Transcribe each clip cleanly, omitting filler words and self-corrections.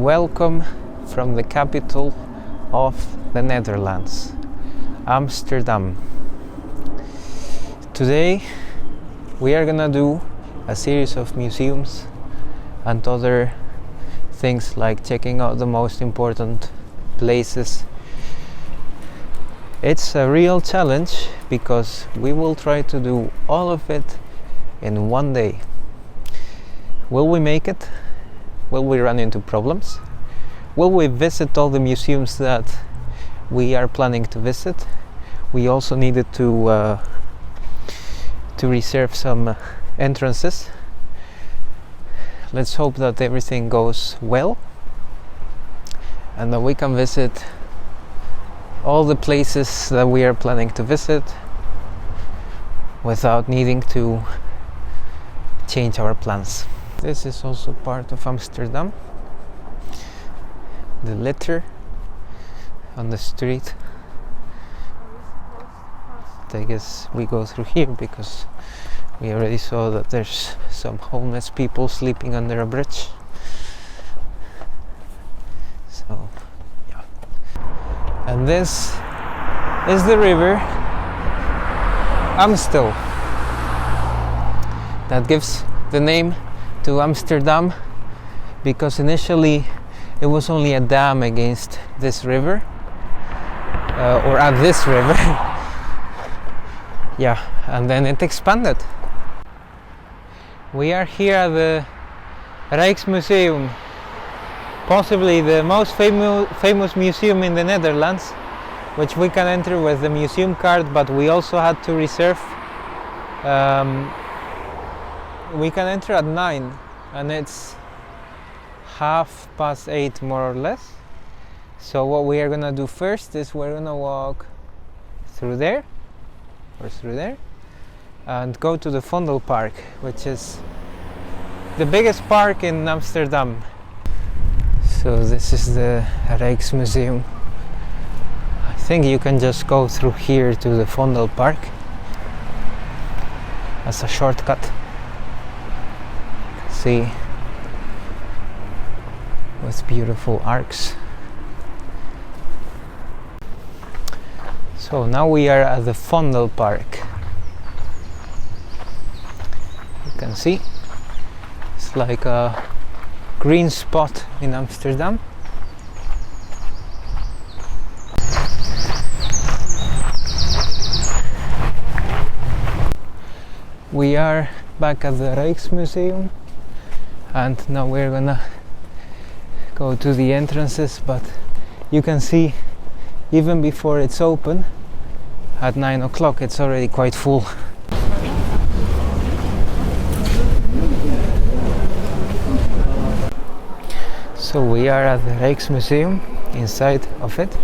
Welcome from the capital of the Netherlands, Amsterdam. Today we are gonna do a series of museums and other things like checking out the most important places. It's a real challenge because we will try to do all of it in one day. Will we make it? Will we run into problems? Will we visit all the museums that we are planning to visit? We also needed to reserve some entrances. Let's hope that everything goes well and that we can visit all the places that we are planning to visit without needing to change our plans. This is also part of Amsterdam. The letter on the street. I guess we go through here because we already saw that there's some homeless people sleeping under a bridge. So, yeah. And this is the river Amstel. That gives the name to Amsterdam because initially it was only a dam against this river or at this river. Yeah, and then it expanded. We are here at the Rijksmuseum, possibly the most famous museum in the Netherlands, which we can enter with the Museumkaart, but we also had to reserve. We can enter at 9 and it's 8:30 more or less. So what we are gonna do first is we're gonna walk through there and go to the Vondelpark, which is the biggest park in Amsterdam. So this is the Rijksmuseum. I think you can just go through here to the Vondelpark as a shortcut. See, with beautiful arcs. So now we are at the Vondelpark. You can see it's like a green spot in Amsterdam. We are back at the Rijksmuseum and now we're gonna go to the entrances, but you can see even before it's open at 9 o'clock it's already quite full. So we are at the Rijksmuseum, inside of it.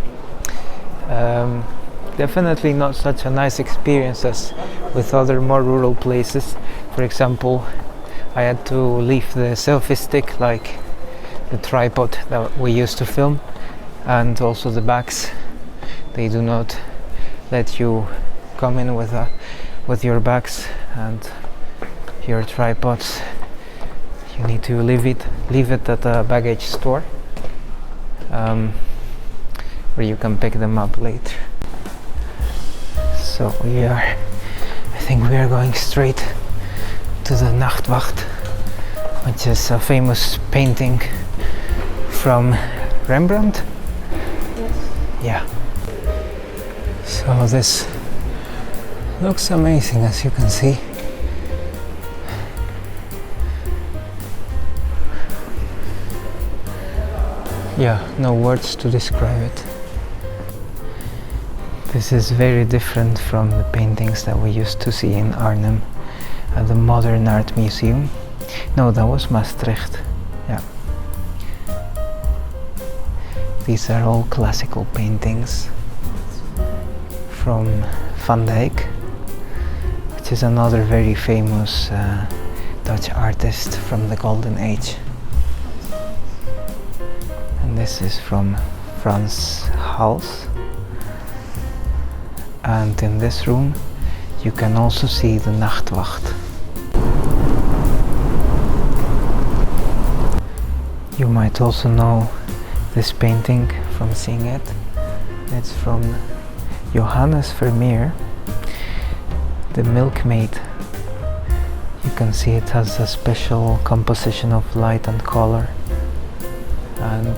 Definitely not such a nice experience as with other more rural places. For example, I had to leave the selfie stick, like the tripod that we used to film, and also the bags. They do not let you come in with your bags and your tripods. You need to leave it at a baggage store where you can pick them up later. So I think we are going straight to the Nachtwacht, which is a famous painting from Rembrandt. Yes. Yeah. So this looks amazing, as you can see. Yeah, no words to describe it. This is very different from the paintings that we used to see in Arnhem at the Modern Art Museum. No, that was Maastricht. Yeah. These are all classical paintings from Van Dyck, which is another very famous Dutch artist from the Golden Age. And this is from Frans Hals. And in this room you can also see the Nachtwacht. You might also know this painting from seeing it. It's from Johannes Vermeer, The Milkmaid. You can see it has a special composition of light and color, and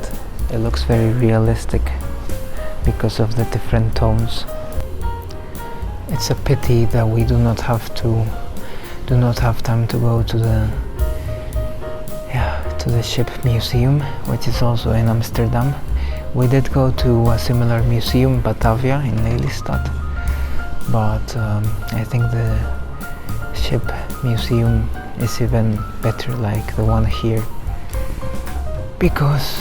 it looks very realistic because of the different tones. It's a pity that we do not have time to go to the ship museum, which is also in Amsterdam. We did go to a similar museum, Batavia, in Lelystad, but I think the ship museum is even better, like the one here, because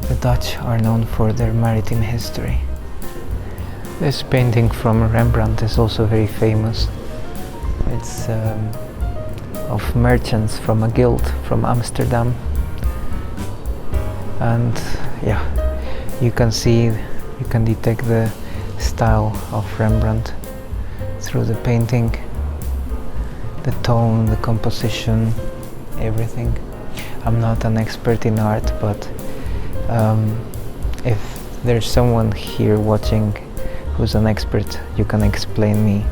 the Dutch are known for their maritime history. This painting from Rembrandt is also very famous. It's of merchants from a guild from Amsterdam, and you can detect the style of Rembrandt through the painting, the tone, the composition, everything. I'm not an expert in art, but if there's someone here watching who's an expert, you can explain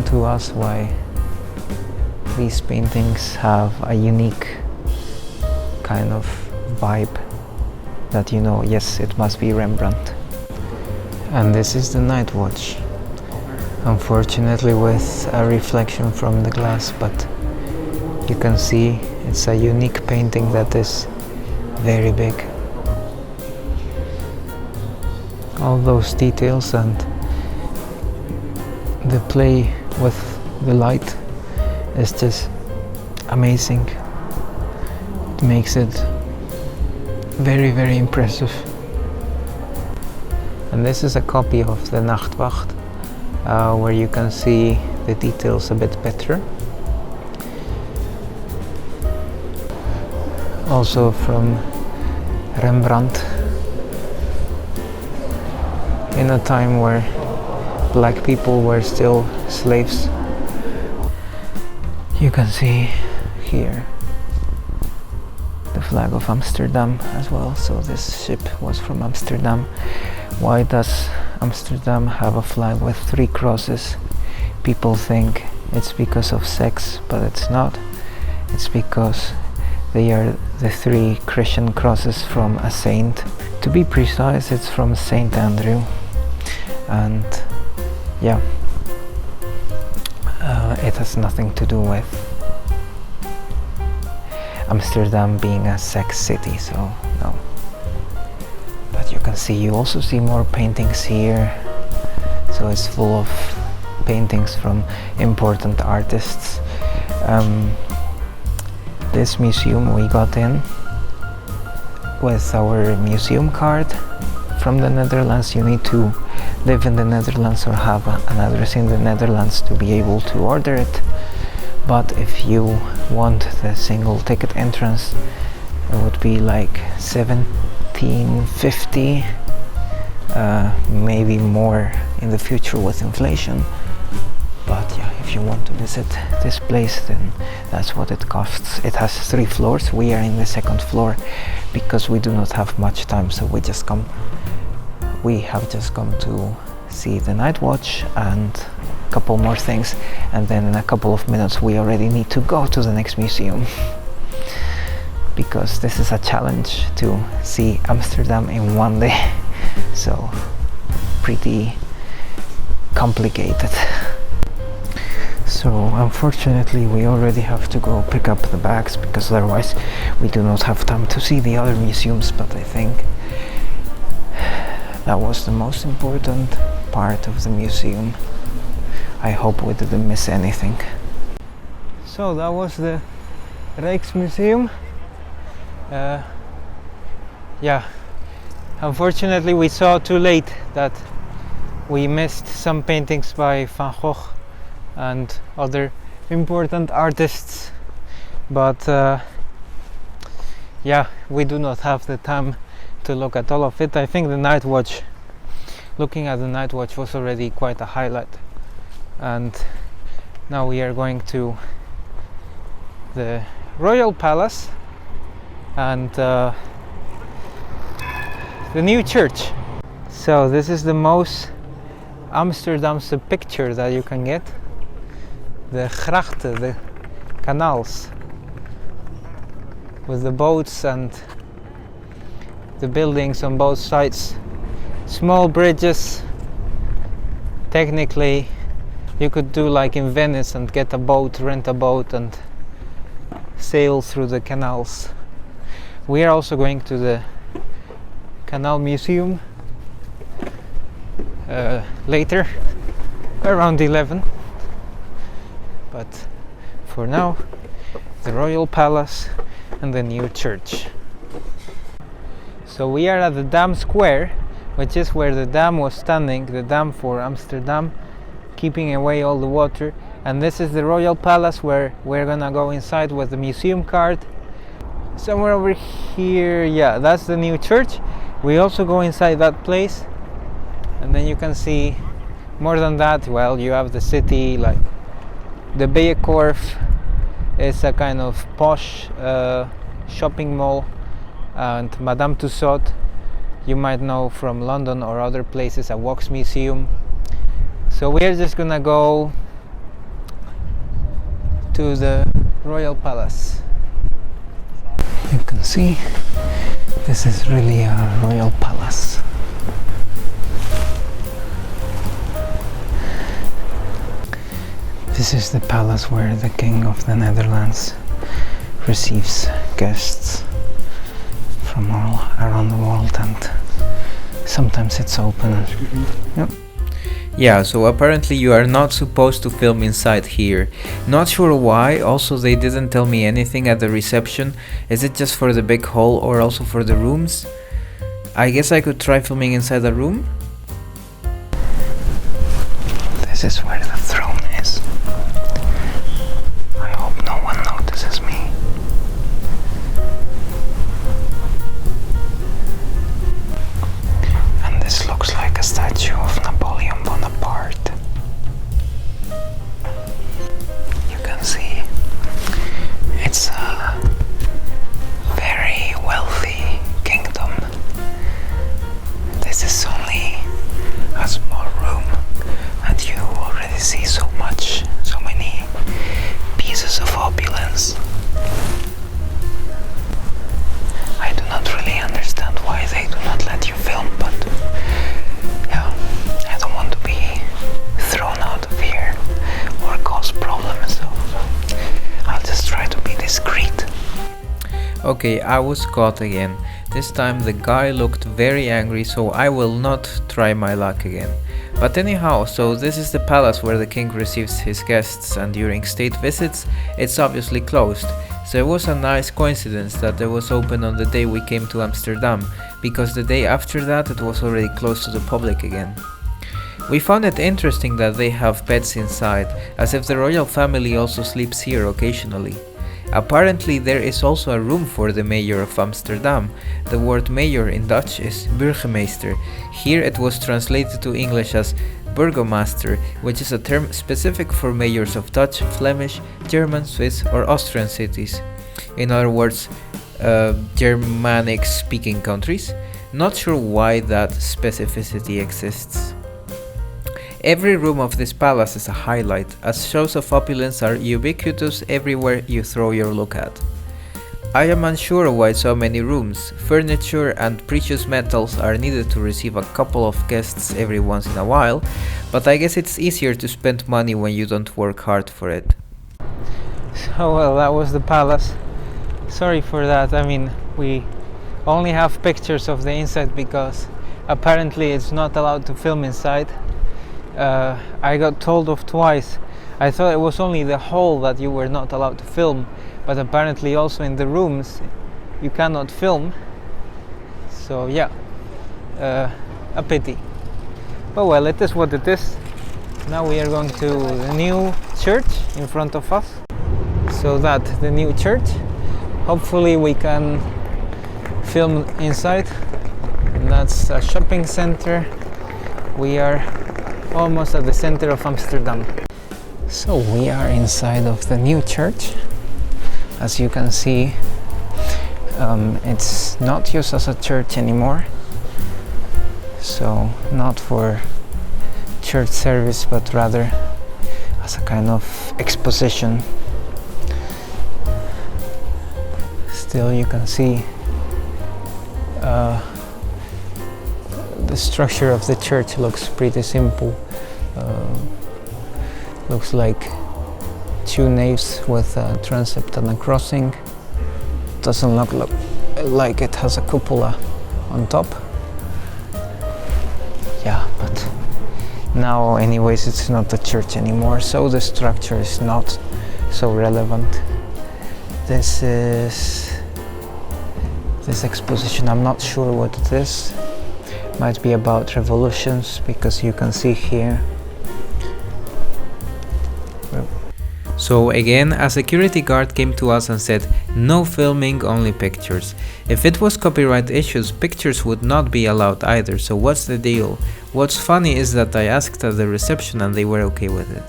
to us why these paintings have a unique kind of vibe that yes, it must be Rembrandt. And this is the night watch, unfortunately with a reflection from the glass, but you can see it's a unique painting that is very big. All those details and the play with the light is just amazing. It makes it very, very impressive. And this is a copy of the Nachtwacht, where you can see the details a bit better. Also from Rembrandt, in a time where black people were still slaves. You can see here the flag of Amsterdam as well, so this ship was from Amsterdam. Why does Amsterdam have a flag with 3 crosses? People think it's because of sex, but it's not. It's because they are the 3 Christian crosses from a saint. To be precise, it's from Saint Andrew, and it has nothing to do with Amsterdam being a sex city, so no. But you also see more paintings here, so it's full of paintings from important artists. This museum, we got in with our Museumkaart from the Netherlands. You need to live in the Netherlands or have an address in the Netherlands to be able to order it. But if you want the single ticket entrance, it would be like 1750, maybe more in the future with inflation. But if you want to visit this place, then that's what it costs. It has 3 floors. We are in the 2nd floor because we do not have much time, so we have just come to see the night watch and a couple more things, and then in a couple of minutes we already need to go to the next museum because this is a challenge to see Amsterdam in one day, so pretty complicated. So unfortunately we already have to go pick up the bags because otherwise we do not have time to see the other museums. But I think that was the most important part of the museum. I hope we didn't miss anything. So that was the Rijksmuseum. Unfortunately we saw too late that we missed some paintings by Van Gogh and other important artists, but we do not have the time to look at all of it. I think looking at the night watch was already quite a highlight, and now we are going to the Royal Palace, and the new church. So this is the most Amsterdamse picture that you can get. The grachten, the canals, with the boats and the buildings on both sides. Small bridges. Technically you could do like in Venice and get a boat, rent a boat and sail through the canals. We are also going to the Canal Museum later, around 11. But for now, the Royal Palace and the new church. So we are at the Dam Square, which is where the dam was standing, the dam for Amsterdam, keeping away all the water. And this is the Royal Palace, where we're gonna go inside with the Museumkaart. Somewhere over here, yeah, that's the new church. We also go inside that place, and then you can see more than that. Well, you have the city, like the Bijenkorf is a kind of posh shopping mall, and Madame Tussauds, you might know from London or other places, a wax museum. So we're just gonna go to the Royal Palace. You can see this is really a royal palace. This is the palace where the King of the Netherlands receives guests from all around the world, and sometimes it's open. Yep. Yeah, so apparently you are not supposed to film inside here. Not sure why, also they didn't tell me anything at the reception. Is it just for the big hall or also for the rooms? I guess I could try filming inside the room? This is where the throne is. I hope no one notices me. And this looks like a statue of Napoleon Bonaparte. You can see it's a very wealthy kingdom. This is only a small room, and you already see so many pieces of opulence. I do not really understand why they do not let you film, but yeah, I don't want to be thrown out of here or cause problems, so I'll just try to be discreet. Okay, I was caught again. This time the guy looked very angry, so I will not try my luck again. But anyhow, so this is the palace where the king receives his guests, and during state visits it's obviously closed. So it was a nice coincidence that it was open on the day we came to Amsterdam, because the day after that it was already closed to the public again. We found it interesting that they have pets inside, as if the royal family also sleeps here occasionally. Apparently there is also a room for the mayor of Amsterdam. The word mayor in Dutch is burgemeester. Here it was translated to English as burgomaster, which is a term specific for mayors of Dutch, Flemish, German, Swiss or Austrian cities. In other words, Germanic speaking countries. Not sure why that specificity exists. Every room of this palace is a highlight, as shows of opulence are ubiquitous everywhere you throw your look at. I am unsure why so many rooms, furniture and precious metals are needed to receive a couple of guests every once in a while, but I guess it's easier to spend money when you don't work hard for it. So well, that was the palace. Sorry for that. I mean, we only have pictures of the inside because apparently it's not allowed to film inside. I got told off twice. I thought it was only the hall that you were not allowed to film, but apparently also in the rooms you cannot film. So yeah, a pity. But well, it is what it is. Now we are going to the new church in front of us. So that, the new church. Hopefully we can film inside. And that's a shopping center. We are almost at the center of Amsterdam. So we are inside of the new church. As you can see, It's not used as a church anymore, so not for church service, but rather as a kind of exposition. Still, you can see the structure of the church looks pretty simple. Looks like two naves with a transept and a crossing. Doesn't look like it has a cupola on top. Yeah, but now anyways it's not a church anymore, so the structure is not so relevant. This exposition, I'm not sure what it is. Might be about revolutions, because you can see here. So again, a security guard came to us and said, no filming, only pictures. If it was copyright issues, pictures would not be allowed either, so what's the deal? What's funny is that I asked at the reception and they were okay with it.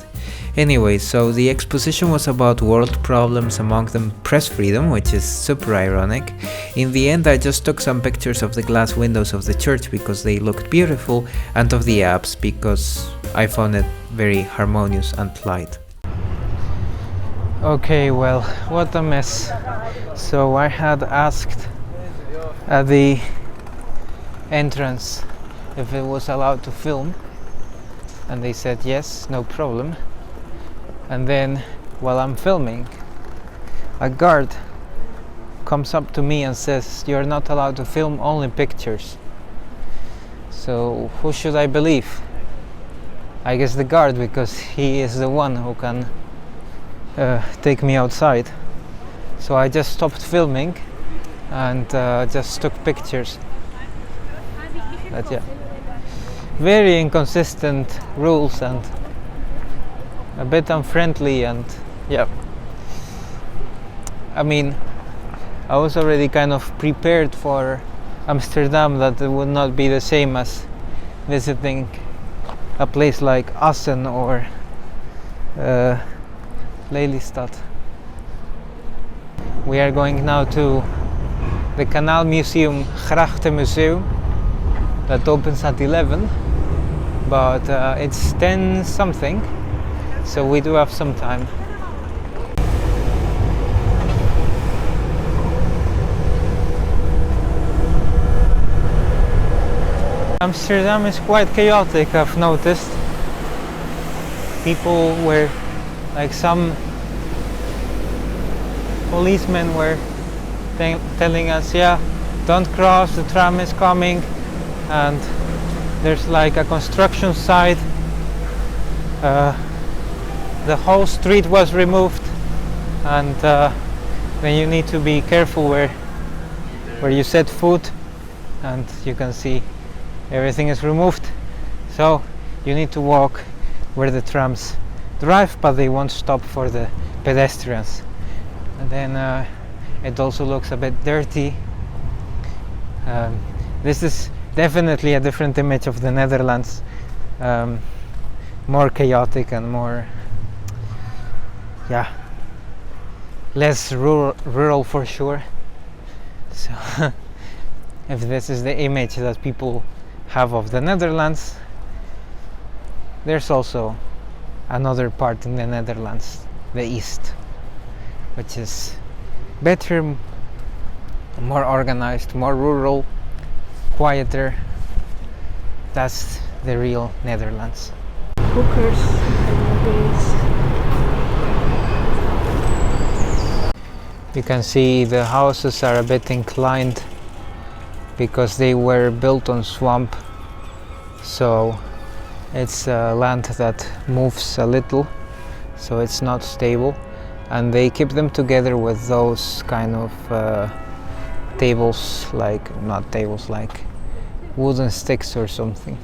Anyway, so the exposition was about world problems, among them press freedom, which is super ironic. In the end, I just took some pictures of the glass windows of the church because they looked beautiful, and of the apps because I found it very harmonious and light. Okay, well, what a mess. So I had asked at the entrance if it was allowed to film, and they said yes, no problem. And then while I'm filming, a guard comes up to me and says, you're not allowed to film, only pictures. So who should I believe? I guess the guard, because he is the one who can take me outside. So I just stopped filming and just took pictures. But yeah, very inconsistent rules and a bit unfriendly, and yeah, I mean, I was already kind of prepared for Amsterdam that it would not be the same as visiting a place like Assen or Lelystad. We are going now to the Canal Museum, Museum, that opens at 11, but it's 10 something, so we do have some time. Amsterdam is quite chaotic, I've noticed. People were, like, some policemen were telling us, yeah, don't cross, the tram is coming, and there's like a construction site. The whole street was removed, and then you need to be careful where you set foot, and you can see everything is removed, so you need to walk where the trams drive, but they won't stop for the pedestrians. And then it also looks a bit dirty. This is definitely a different image of the Netherlands, more chaotic and more, yeah, less rural for sure. So if this is the image that people have of the Netherlands, there's also another part in the Netherlands, the east, which is better, more organized, more rural, quieter. That's the real Netherlands. Hookers and days. You can see the houses are a bit inclined because they were built on swamp, so it's land that moves a little, so it's not stable, and they keep them together with those kind of tables, like, not tables, like wooden sticks or something.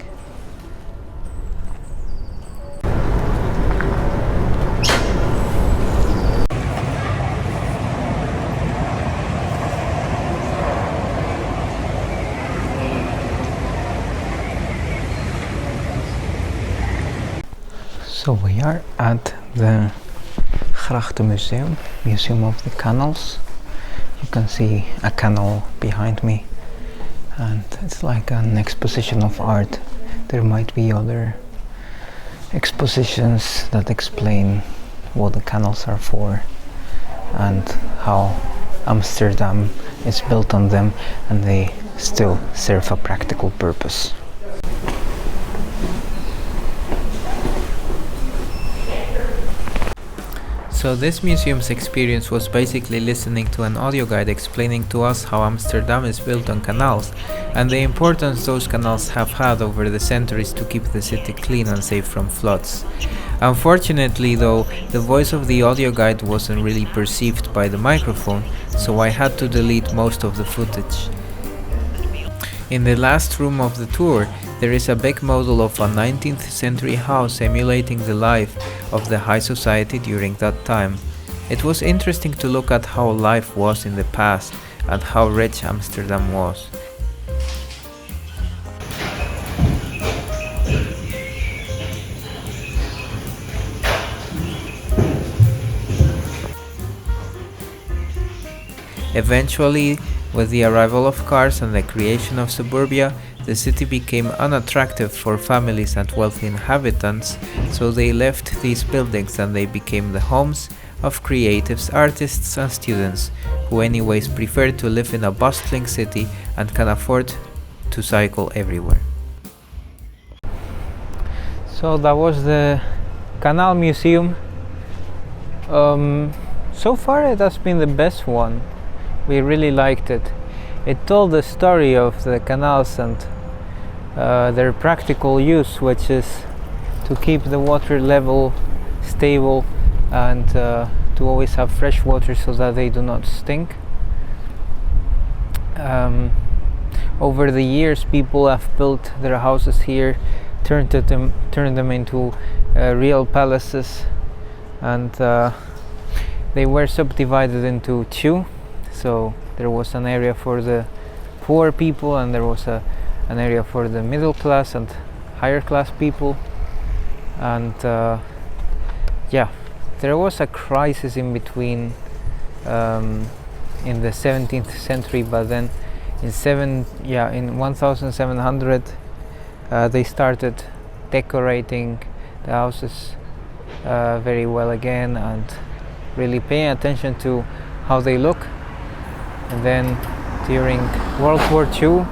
So we are at the Museum, Museum of the Canals. You can see a canal behind me, and it's like an exposition of art. There might be other expositions that explain what the canals are for and how Amsterdam is built on them, and they still serve a practical purpose. So this museum's experience was basically listening to an audio guide explaining to us how Amsterdam is built on canals and the importance those canals have had over the centuries to keep the city clean and safe from floods. Unfortunately though, the voice of the audio guide wasn't really perceived by the microphone, so I had to delete most of the footage. In the last room of the tour, there is a big model of a 19th century house emulating the life of the high society during that time. It was interesting to look at how life was in the past and how rich Amsterdam was. Eventually, with the arrival of cars and the creation of suburbia, the city became unattractive for families and wealthy inhabitants, so they left these buildings and they became the homes of creatives, artists and students, who anyways prefer to live in a bustling city and can afford to cycle everywhere. So that was the Canal Museum. So far it has been the best one. We really liked it. It told the story of the canals and their practical use, which is to keep the water level stable and to always have fresh water so that they do not stink. Over the years, people have built their houses here, turned them into real palaces, and they were subdivided into two. So there was an area for the poor people, and there was an area for the middle class and higher class people. And there was a crisis in between in the 17th century, but then in 1700 they started decorating the houses very well again and really paying attention to how they look. And then during World War II,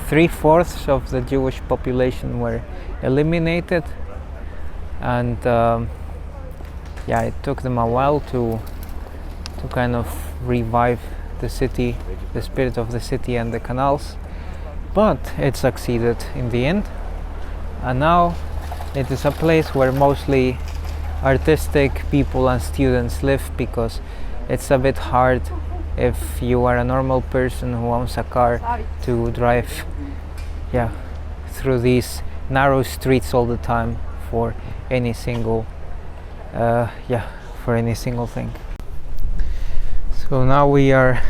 3/4 of the Jewish population were eliminated, and it took them a while to kind of revive the city, the spirit of the city and the canals, but it succeeded in the end. And now it is a place where mostly artistic people and students live, because it's a bit hard if you are a normal person who owns a car to drive through these narrow streets all the time for any single thing. So now we are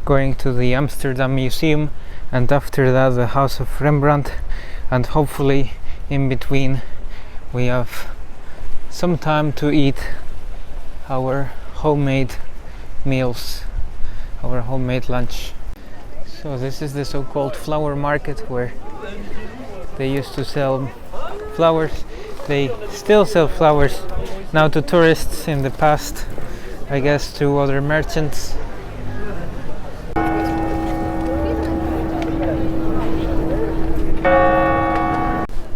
going to the Amsterdam Museum, and after that the House of Rembrandt, and hopefully in between we have some time to eat our homemade meals, our homemade lunch. So this is the so-called flower market, where they used to sell flowers. They still sell flowers now to tourists, in the past I guess to other merchants.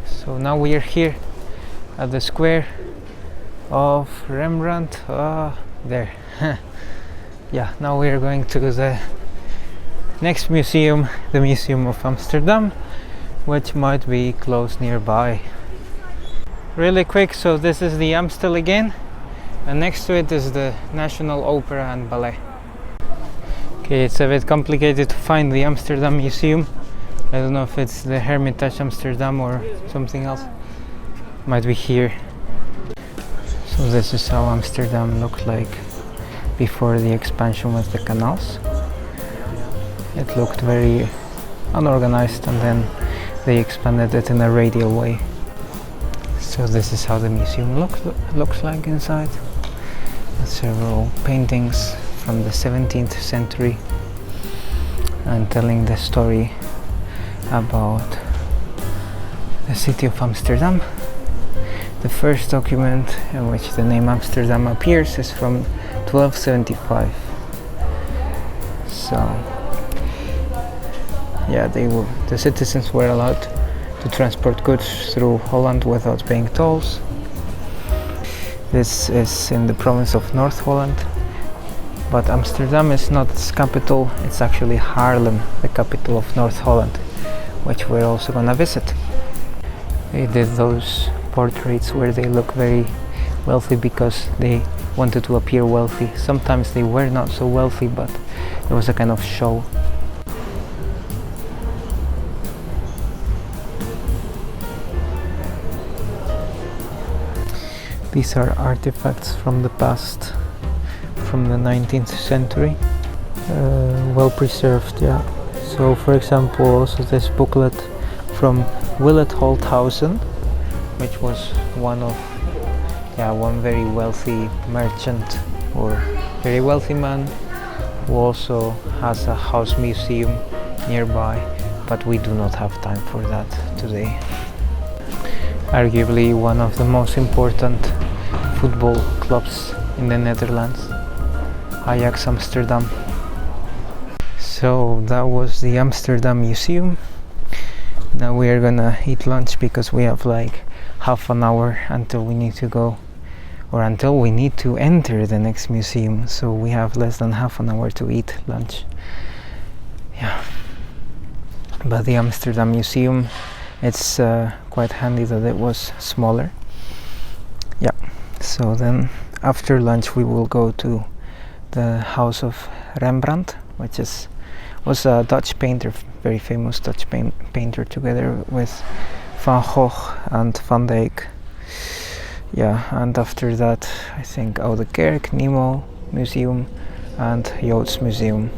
So now we are here at the square of Rembrandt. There. Now we are going to the next museum, the Museum of Amsterdam, which might be close nearby. Really quick, so this is the Amstel again, and next to it is the National Opera and Ballet. Okay, it's a bit complicated to find the Amsterdam Museum. I don't know if it's the Hermitage Amsterdam or something else. Might be here. So this is how Amsterdam looked like before the expansion with the canals. It looked very unorganized, and then they expanded it in a radial way. So this is how the museum looks like inside. several paintings from the 17th century and telling the story about the city of Amsterdam. The first document in which the name Amsterdam appears is from 1275. So yeah, the citizens were allowed to transport goods through Holland without paying tolls. This is in the province of North Holland, but Amsterdam is not its capital, it's actually Haarlem, the capital of North Holland, which we're also gonna visit. They did those portraits where they look very wealthy because they wanted to appear wealthy. Sometimes they were not so wealthy, but it was a kind of show. These are artifacts from the past, from the 19th century, well preserved, yeah. So for example, also this booklet from Willett Holthausen, which was one very wealthy merchant or very wealthy man who also has a house museum nearby, but we do not have time for that today. Arguably one of the most important football clubs in the Netherlands, Ajax Amsterdam. So that was the Amsterdam Museum. Now we are gonna eat lunch because we have like half an hour until we need to go, or until we need to enter the next museum. So we have less than half an hour to eat lunch. Yeah. But the Amsterdam Museum, it's quite handy that it was smaller. Yeah. So then after lunch we will go to the house of Rembrandt, which was a Dutch painter, very famous Dutch painter, together with Van Gogh and Van Dyck. Yeah, and after that I think Oude Kerk, Nemo Museum and Joods Museum.